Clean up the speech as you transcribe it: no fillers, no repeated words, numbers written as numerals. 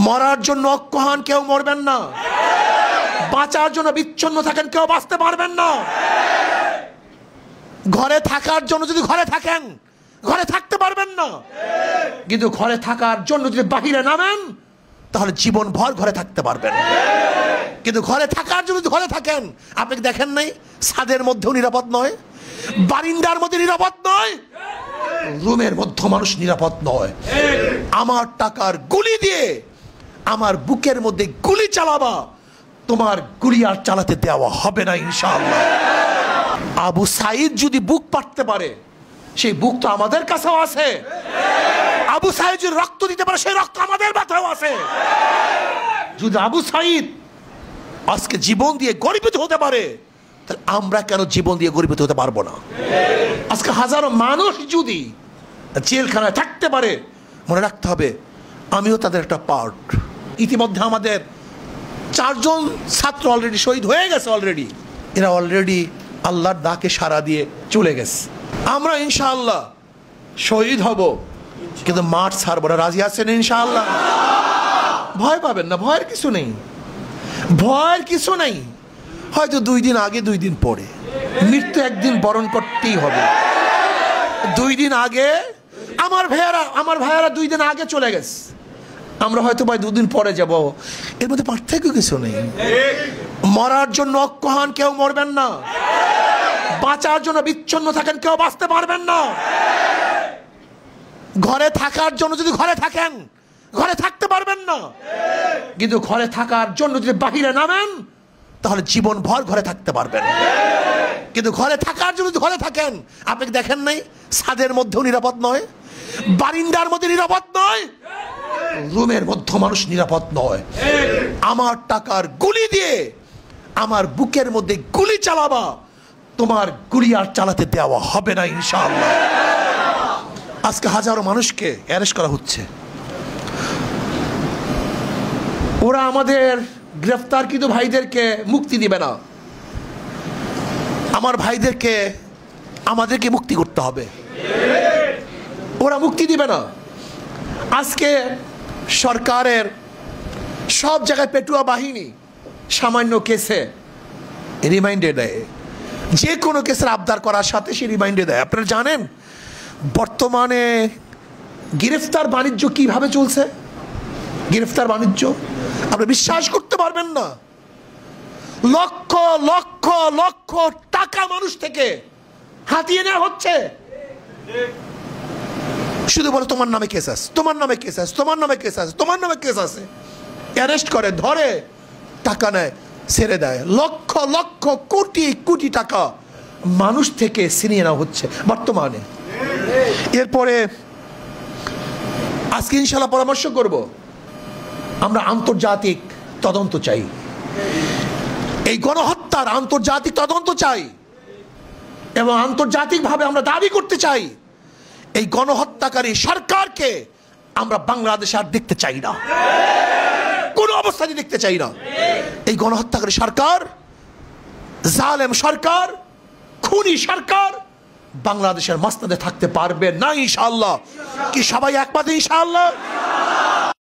মরার জন্য ঐক্যহান কেউ মরবেন না, বাঁচার জন্য বিচ্ছিন্ন থাকেন কেউ বাঁচতে পারবেন না। ঘরে থাকার জন্য যদি ঘরে থাকেন ঘরে থাকতে পারবেন না, কিন্তু ঘরে থাকার জন্য যদি বাহিরে নামেন তাহলে জীবন ভর ঘরে থাকতে পারবেন। কিন্তু ঘরে থাকার জন্য যদি ঘরে থাকেন, আপনি দেখেন নাই ছাদের মধ্যেও নিরাপদ নয়, বারিন্দার মধ্যে নিরাপদ নয়, রুমের মধ্যে মানুষ নিরাপদ নয়। আমার টাকার গুলি দিয়ে আমার বুকের মধ্যে গুলি চালাবা, তোমার গুলি আর চালাতে দেওয়া হবে না ইনশাআল্লাহ। আবু সাইদ যদি বুক পাড়তে পারে, সেই বুক তো আমাদের কাছেও আছে। আবু সাইদ যদি রক্ত দিতে পারে, সেই রক্ত আমাদের মাথাও আছে। যদি আবু সাইদ আজকে জীবন দিয়ে গর্বিত হতে পারে, তাহলে আমরা কেন জীবন দিয়ে গর্বিত হতে পারবো না? আজকে হাজারো মানুষ যদি জেলখানায় থাকতে পারে, মনে রাখতে হবে আমিও তাদের একটা পার্ট। ইতিমধ্যে আমাদের 4 জন ছাত্র অলরেডি শহীদ হয়ে গেছে। এরা অলরেডি আল্লাহর ডাকে সাড়া দিয়ে চলে গেছে। আমরা ইনশাআল্লাহ শহীদ হব, কিন্তু মাঠ ছাড়বো না। রাজি আছেন ইনশাআল্লাহ? ভয় পাবেন না, ভয়ের কিছু নেই, ভয়ের কিছু নেই। হয়তো 2 দিন আগে 2 দিন পরে মৃত্যু একদিন বরণ করতেই হবে। 2 দিন আগে আমার ভাইয়ারা 2 দিন আগে চলে গেছে, আমরা হয়তো 2 দিন পরে যাব। এর মধ্যে পার্থক্য কিছু নেই। মরার জন্য ঐক্যহান কেউ মরবেন না, বাঁচার জন্য বিচ্ছিন্ন থাকেন কেউ বাঁচতে পারবেন না। ঘরে থাকার জন্য যদি ঘরে থাকেন ঘরে থাকতে পারবেন না, কিন্তু ঘরে থাকার জন্য যদি বাহিরে নামেন তাহলে জীবন ভর ঘরে থাকতে পারবেন। কিন্তু ঘরে থাকার জন্য যদি ঘরে থাকেন, আপনি দেখেন নাই ছাদের মধ্যেও নিরাপদ নয়, বারিন্দার মধ্যে নিরাপদ নয়, রুমের মধ্যে মানুষ নিরাপদ নয়। আমার টাকার গুলি দিয়ে আমার বুকের মধ্যে গুলি চালাবা, তোমার গুলি আর চালাতে দেওয়া হবে না ইনশাআল্লাহ। আজকে হাজারো মানুষকে অ্যারেস্ট করা হচ্ছে। ওরা আমাদের গ্রেফতারকৃত ভাইদেরকে মুক্তি দিবে না। আমার ভাইদেরকে আমাদেরকে মুক্তি করতে হবে, ওরা মুক্তি দিবে না। আজকে সরকারের সব জায়গায় পেটুয়া বাহিনী সামান্য কেসে রিমাইন্ডে দেয়, যে কোনো কেসের আবদার করার সাথে সে রিমাইন্ডে দেয়। আপনারা জানেন বর্তমানে গ্রেফতার বাণিজ্য কিভাবে চলছে? গ্রেফতার বাণিজ্য আপনি বিশ্বাস করতে পারবেন না। লক্ষ লক্ষ লক্ষ টাকা মানুষ থেকে হাতিয়ে নেওয়া হচ্ছে, শুধু বলে তোমার নামে কেস আছে, তোমার নামে কেস আছে, তোমার নামে কেস আছে, তোমার নামে কেস আছে। অ্যারেস্ট করে, ধরে, টাকা নেয়, ছেড়ে দেয়। লক্ষ লক্ষ কোটি কোটি টাকা মানুষ থেকে ছিনিয়ে নেওয়া হচ্ছে বর্তমানে। এরপরে আজকে ইনশাআল্লাহ পরামর্শ করব, আমরা আন্তর্জাতিক তদন্ত চাই, এই গণহত্যার আন্তর্জাতিক তদন্ত চাই, এবং আন্তর্জাতিকভাবে আমরা দাবি করতে চাই এই গণহত্যাকারী সরকারকে আমরা বাংলাদেশে আর দেখতে চাই না, কোনো অবস্থায় দেখতে চাই না। এই গণহত্যাকারী সরকার, জালেম সরকার, খুনি সরকার বাংলাদেশের মাসনদে থাকতে পারবে না ইনশাআল্লাহ। কি সবাই একমত ইনশাআল্লাহ?